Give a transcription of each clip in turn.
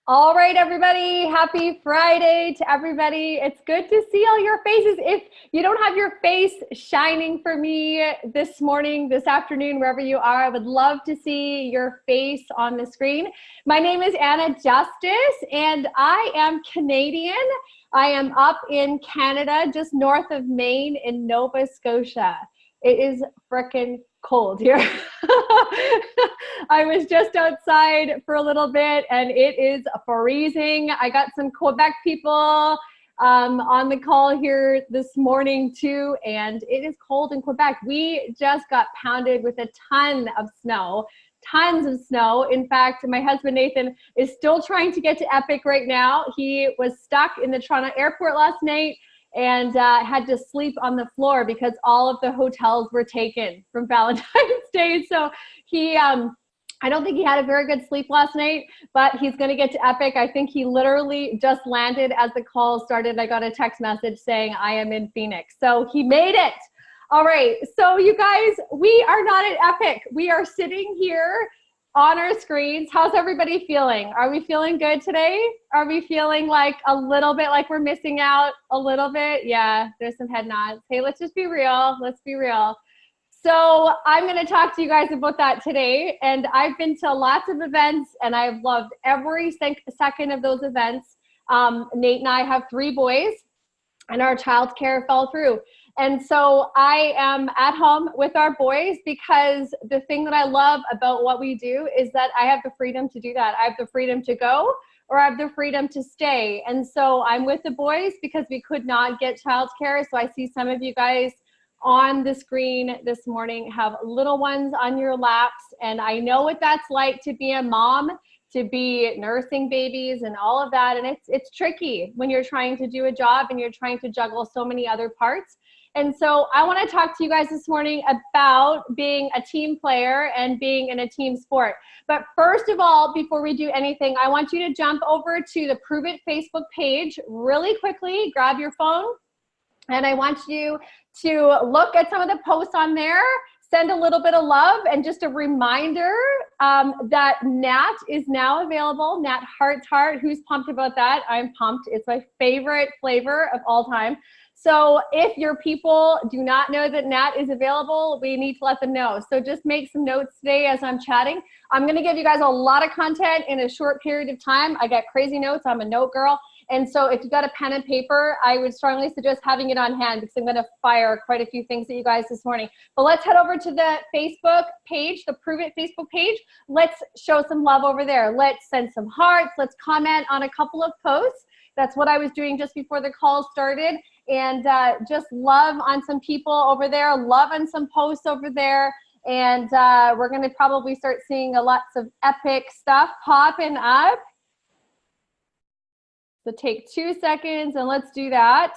All right, everybody. Happy Friday to everybody. It's good to see all your faces. If you don't have your face shining for me this morning, this afternoon, wherever you are, I would love to see your face on the screen. My name is Anna Justice, and I am Canadian. I am up in Canada, just north of Maine in Nova Scotia. It is frickin' cold here. I was just outside for a little bit and it is freezing. I got some Quebec people on the call here this morning too, and it is cold in Quebec. We just got pounded with a ton of snow. Tons of snow. In fact, my husband Nathan is still trying to get to Epic right now. He was stuck in the Toronto airport last night and had to sleep on the floor because all of the hotels were taken from Valentine's Day. So he, I don't think he had a very good sleep last night, but he's gonna get to Epic. I think he literally just landed as the call started. I got a text message saying, I am in Phoenix. So he made it. All right, so you guys, we are not at Epic. We are sitting here on our screens. How's everybody feeling? Are we feeling good today? Are we feeling like a little bit like we're missing out a little bit? Yeah, there's some head nods. Hey, let's just be real. Let's be real. So I'm going to talk to you guys about that today. And I've been to lots of events and I've loved every second of those events. Nate and I have 3 boys and our childcare fell through. And so I am at home with our boys because the thing that I love about what we do is that I have the freedom to do that. I have the freedom to go or I have the freedom to stay. And so I'm with the boys because we could not get childcare. So I see some of you guys on the screen this morning have little ones on your laps. And I know what that's like to be a mom, to be nursing babies and all of that. And it's tricky when you're trying to do a job and you're trying to juggle so many other parts. And so I want to talk to you guys this morning about being a team player and being in a team sport. But first of all, before we do anything, I want you to jump over to the Pruvit Facebook page really quickly, grab your phone, and I want you to look at some of the posts on there, send a little bit of love, and just a reminder that Nat is now available. Nat Heart. Who's pumped about that? I'm pumped. It's my favorite flavor of all time. So if your people do not know that Nat is available, we need to let them know. So just make some notes today as I'm chatting. I'm gonna give you guys a lot of content in a short period of time. I got crazy notes, I'm a note girl. And so if you've got a pen and paper, I would strongly suggest having it on hand because I'm gonna fire quite a few things at you guys this morning. But let's head over to the Facebook page, the Pruvit Facebook page. Let's show some love over there. Let's send some hearts. Let's comment on a couple of posts. That's what I was doing just before the call started. And just love on some people over there, love on some posts over there. And we're gonna probably start seeing lots of epic stuff popping up. So take 2 seconds and let's do that.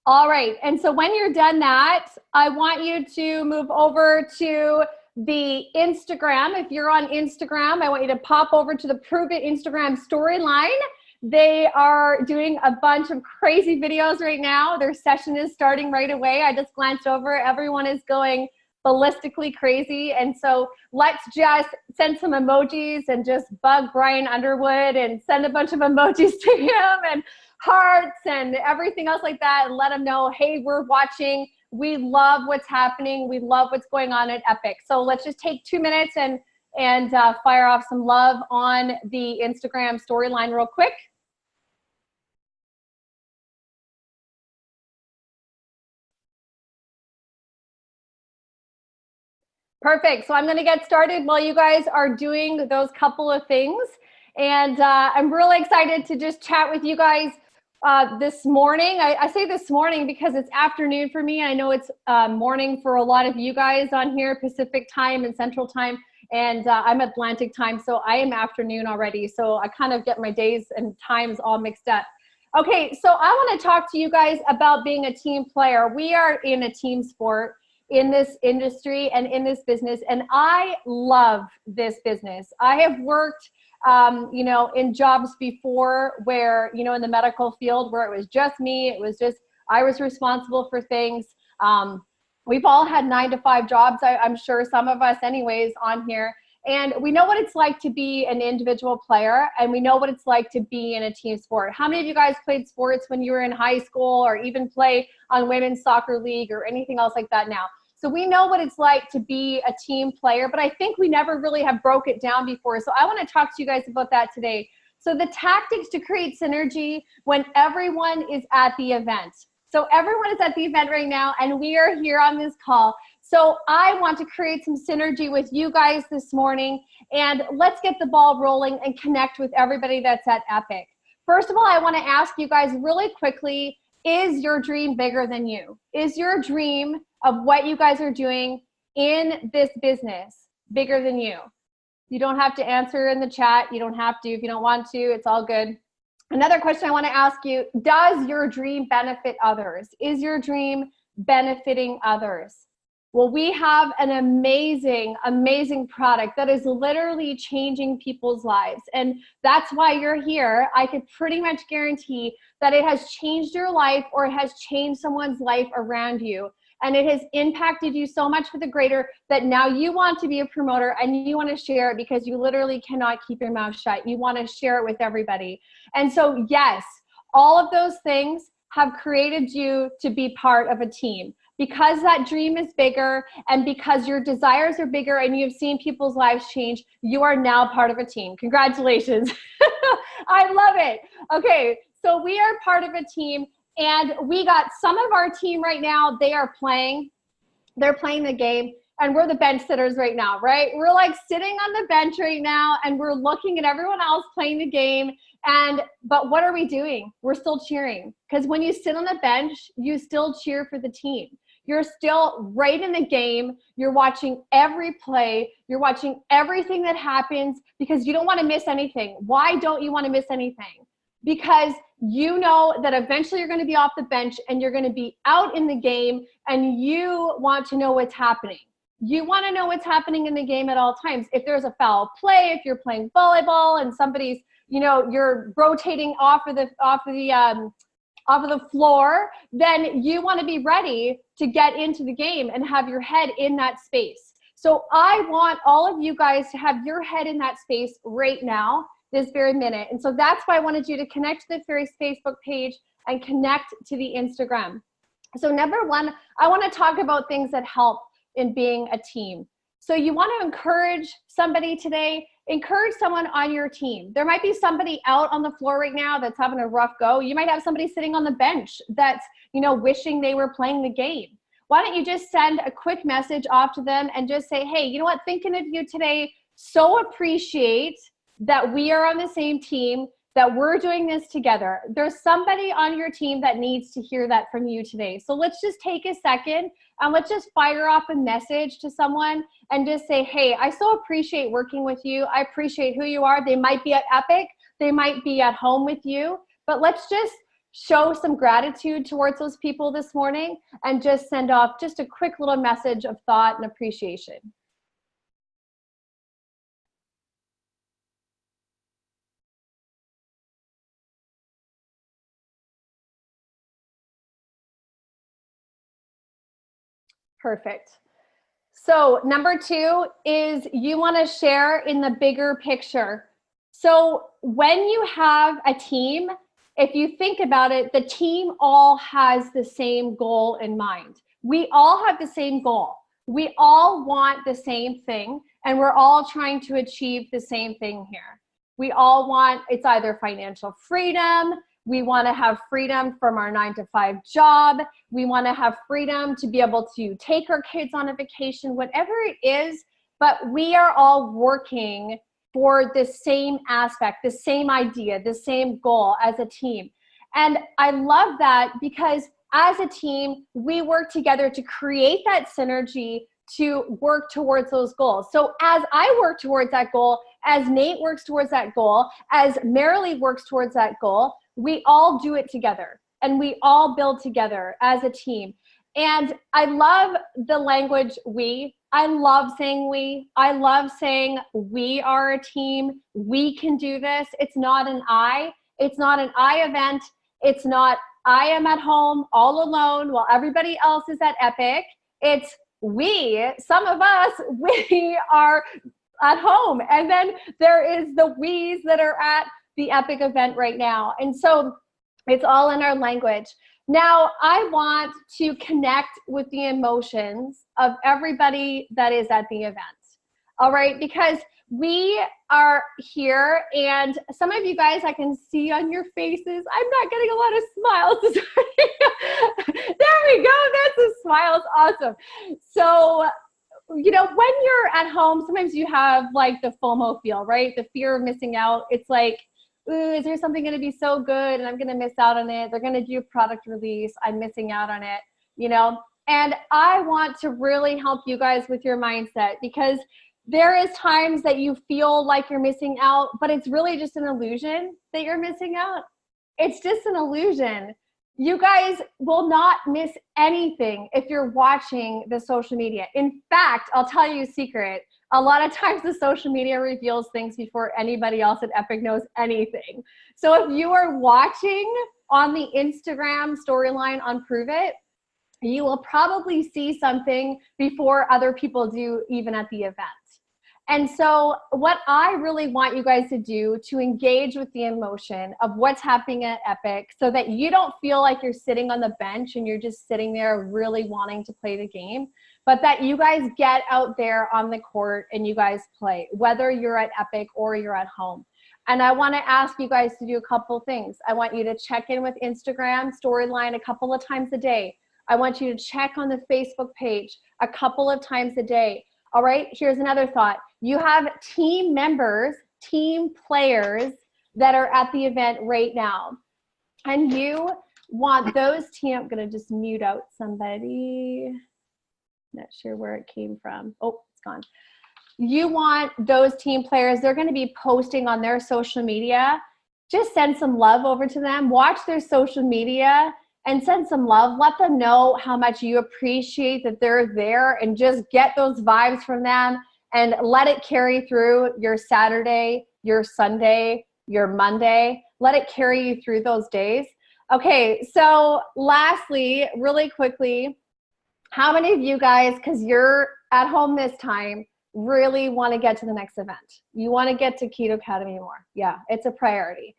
All right, and so when you're done that, I want you to move over to the Instagram. If you're on Instagram, I want you to pop over to the Pruvit Instagram storyline. They are doing a bunch of crazy videos right now. Their session is starting right away. I just glanced over. Everyone is going ballistically crazy. And so let's just send some emojis and just bug Brian Underwood and send a bunch of emojis to him and hearts and everything else like that and let him know, hey, we're watching. We love what's happening. We love what's going on at Epic. So let's just take 2 minutes and fire off some love on the Instagram storyline real quick. Perfect. So I'm going to get started while you guys are doing those couple of things. And I'm really excited to just chat with you guys this morning. I say this morning because it's afternoon for me. I know it's morning for a lot of you guys on here, Pacific time and Central time. And I'm Atlantic time, so I am afternoon already. So I kind of get my days and times all mixed up. Okay, so I want to talk to you guys about being a team player. We are in a team sport in this industry and in this business, and I love this business. I have worked you know, in jobs before where, you know, in the medical field where it was just me, it was just, I was responsible for things. We've all had 9-to-5 jobs, I'm sure some of us anyways on here. And we know what it's like to be an individual player, and we know what it's like to be in a team sport. How many of you guys played sports when you were in high school, or even play on women's soccer league or anything else like that now? So we know what it's like to be a team player, but I think we never really have broke it down before. So I want to talk to you guys about that today. So the tactics to create synergy when everyone is at the event. So everyone is at the event right now, and we are here on this call. So I want to create some synergy with you guys this morning, and let's get the ball rolling and connect with everybody that's at Epic. First of all, I want to ask you guys really quickly, is your dream bigger than you? Is your dream of what you guys are doing in this business bigger than you? You don't have to answer in the chat. You don't have to. If you don't want to, it's all good. Another question I want to ask you, does your dream benefit others? Is your dream benefiting others? Well, we have an amazing, amazing product that is literally changing people's lives. And that's why you're here. I could pretty much guarantee that it has changed your life, or it has changed someone's life around you. And it has impacted you so much for the greater that now you want to be a promoter and you want to share it, because you literally cannot keep your mouth shut. You want to share it with everybody. And so, yes, all of those things have created you to be part of a team. Because that dream is bigger, and because your desires are bigger, and you've seen people's lives change, you are now part of a team. Congratulations. I love it. Okay, so we are part of a team. And we got some of our team right now, they're playing the game, and we're the bench sitters right now, right? We're like sitting on the bench right now, and we're looking at everyone else playing the game. But what are we doing? We're still cheering, because when you sit on the bench, you still cheer for the team. You're still right in the game. You're watching every play. You're watching everything that happens, because you don't want to miss anything. Why don't you want to miss anything? Because you know that eventually you're going to be off the bench and you're going to be out in the game, and you want to know what's happening. You want to know what's happening in the game at all times. If there's a foul play, if you're playing volleyball and somebody's, you're rotating off of the floor, then you want to be ready to get into the game and have your head in that space. So I want all of you guys to have your head in that space right now, this very minute. And so that's why I wanted you to connect to the Fairies Facebook page and connect to the Instagram. So number one, I want to talk about things that help in being a team. So you want to encourage somebody today, encourage someone on your team. There might be somebody out on the floor right now that's having a rough go. You might have somebody sitting on the bench that's, wishing they were playing the game. Why don't you just send a quick message off to them and just say, hey, you know what, thinking of you today, so appreciate that we are on the same team, that we're doing this together. There's somebody on your team that needs to hear that from you today. So let's just take a second and let's just fire off a message to someone and just say, hey, I so appreciate working with you. I appreciate who you are. They might be at Epic. They might be at home with you. But let's just show some gratitude towards those people this morning and just send off just a quick little message of thought and appreciation. Perfect. So number two is you want to share in the bigger picture. So when you have a team, if you think about it, the team all has the same goal in mind. We all have the same goal. We all want the same thing, and we're all trying to achieve the same thing here. We all want, it's either financial freedom, we want to have freedom from our 9-to-5 job. We want to have freedom to be able to take our kids on a vacation, whatever it is, but we are all working for the same aspect, the same idea, the same goal as a team. And I love that, because as a team, we work together to create that synergy to work towards those goals. So as I work towards that goal, as Nate works towards that goal, as Marilee works towards that goal, we all do it together and we all build together as a team. And I love the language we. I love saying we. I love saying we are a team. We can do this. It's not an I. It's not an I event. It's not I am at home all alone while everybody else is at Epic. It's we, some of us, we are at home. And then there is the we's that are at the Epic event right now. And so it's all in our language. Now, I want to connect with the emotions of everybody that is at the event. All right, because we are here, and some of you guys I can see on your faces. I'm not getting a lot of smiles. There we go. That's a smile. It's awesome. So, you know, when you're at home, sometimes you have like the FOMO feel, right? The fear of missing out. It's like, ooh, is there something going to be so good and I'm going to miss out on it? They're going to do a product release. I'm missing out on it, you know? And I want to really help you guys with your mindset, because there is times that you feel like you're missing out, but it's really just an illusion that you're missing out. It's just an illusion. You guys will not miss anything if you're watching the social media. In fact, I'll tell you a secret. A lot of times the social media reveals things before anybody else at Epic knows anything. So if you are watching on the Instagram storyline on Pruvit, you will probably see something before other people do, even at the event. And so what I really want you guys to do to engage with the emotion of what's happening at Epic, so that you don't feel like you're sitting on the bench and you're just sitting there really wanting to play the game, but that you guys get out there on the court and you guys play, whether you're at Epic or you're at home. And I want to ask you guys to do a couple things. I want you to check in with Instagram storyline a couple of times a day. I want you to check on the Facebook page a couple of times a day. All right, here's another thought. You have team members, team players that are at the event right now. And you want those team, I'm gonna just mute out somebody. Not sure where it came from. Oh, it's gone. You want those team players, they're gonna be posting on their social media. Just send some love over to them. Watch their social media and send some love. Let them know how much you appreciate that they're there, and just get those vibes from them and let it carry through your Saturday, your Sunday, your Monday. Let it carry you through those days. Okay, so lastly, really quickly, how many of you guys, because you're at home this time, really want to get to the next event? You want to get to Keto Academy more? Yeah, it's a priority.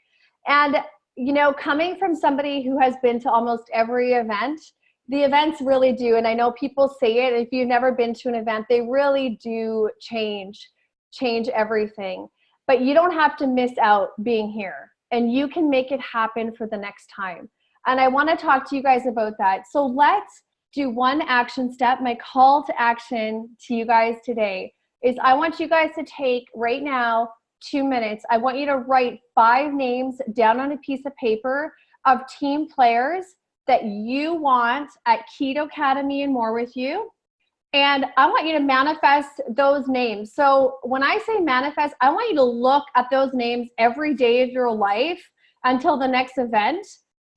And you know, coming from somebody who has been to almost every event, the events really do, and I know people say it, if you've never been to an event, they really do change everything. But you don't have to miss out being here, and you can make it happen for the next time. And I want to talk to you guys about that. So let's do one action step. My call to action to you guys today is I want you guys to take right now 2 minutes. I want you to write 5 names down on a piece of paper of team players that you want at Keto Academy and more with you. And I want you to manifest those names. So when I say manifest, I want you to look at those names every day of your life until the next event.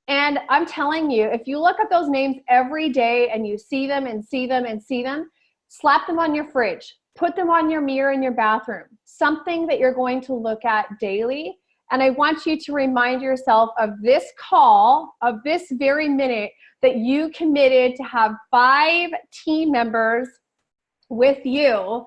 And I'm telling you, if you look at those names every day and you see them and see them and see them, slap them on your fridge. Put them on your mirror in your bathroom, something that you're going to look at daily. And I want you to remind yourself of this call, of this very minute, that you committed to have 5 team members with you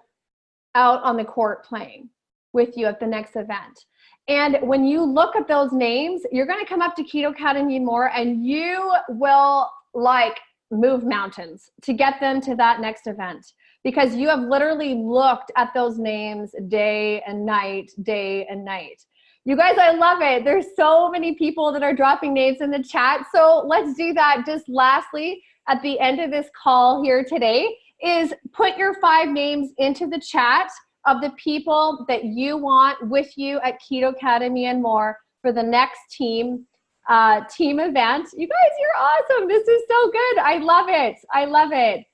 out on the court playing with you at the next event. And when you look at those names, you're going to come up to Keto Academy more, and you will like move mountains to get them to that next event, because you have literally looked at those names day and night, day and night. You guys, I love it. There's so many people that are dropping names in the chat. So let's do that. Just lastly, at the end of this call here today, is put your 5 names into the chat of the people that you want with you at Keto Academy and more for the next team event. You guys, you're awesome. This is so good. I love it. I love it.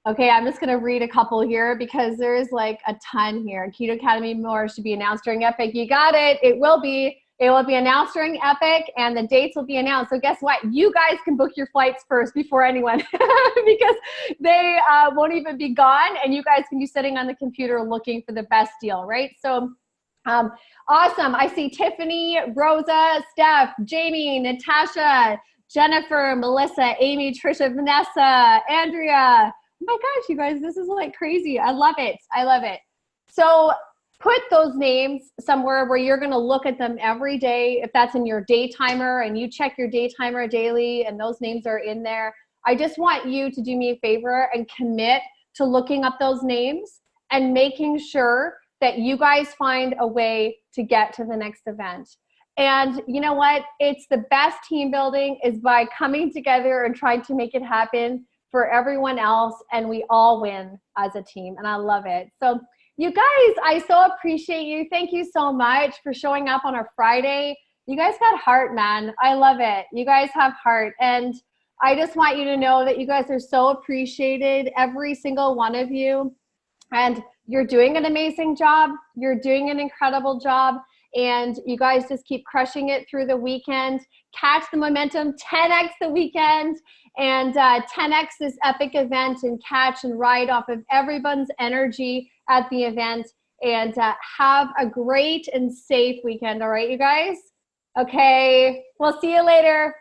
Okay, I'm just gonna read a couple here because there's like a ton here. Keto Academy more should be announced during Epic. You got it. It will be announced during Epic, and the dates will be announced. So guess what? You guys can book your flights first before anyone because they won't even be gone, and you guys can be sitting on the computer looking for the best deal, right? So awesome. I see Tiffany, Rosa, Steph, Jamie, Natasha, Jennifer, Melissa, Amy, Trisha, Vanessa, Andrea. Oh my gosh, you guys, this is like crazy. I love it. I love it. So put those names somewhere where you're going to look at them every day. If that's in your day timer and you check your day timer daily and those names are in there, I just want you to do me a favor and commit to looking up those names and making sure that you guys find a way to get to the next event. And you know what? It's the best team building is by coming together and trying to make it happen for everyone else, and we all win as a team, and I love it. So you guys, I so appreciate you. Thank you so much for showing up on our Friday. You guys got heart, man. I love it. You guys have heart, and I just want you to know that you guys are so appreciated, every single one of you, and you're doing an amazing job. You're doing an incredible job. And you guys just keep crushing it through the weekend. Catch the momentum, 10x the weekend, and 10x this epic event, and catch and ride off of everyone's energy at the event. And have a great and safe weekend. All right, you guys? Okay, we'll see you later.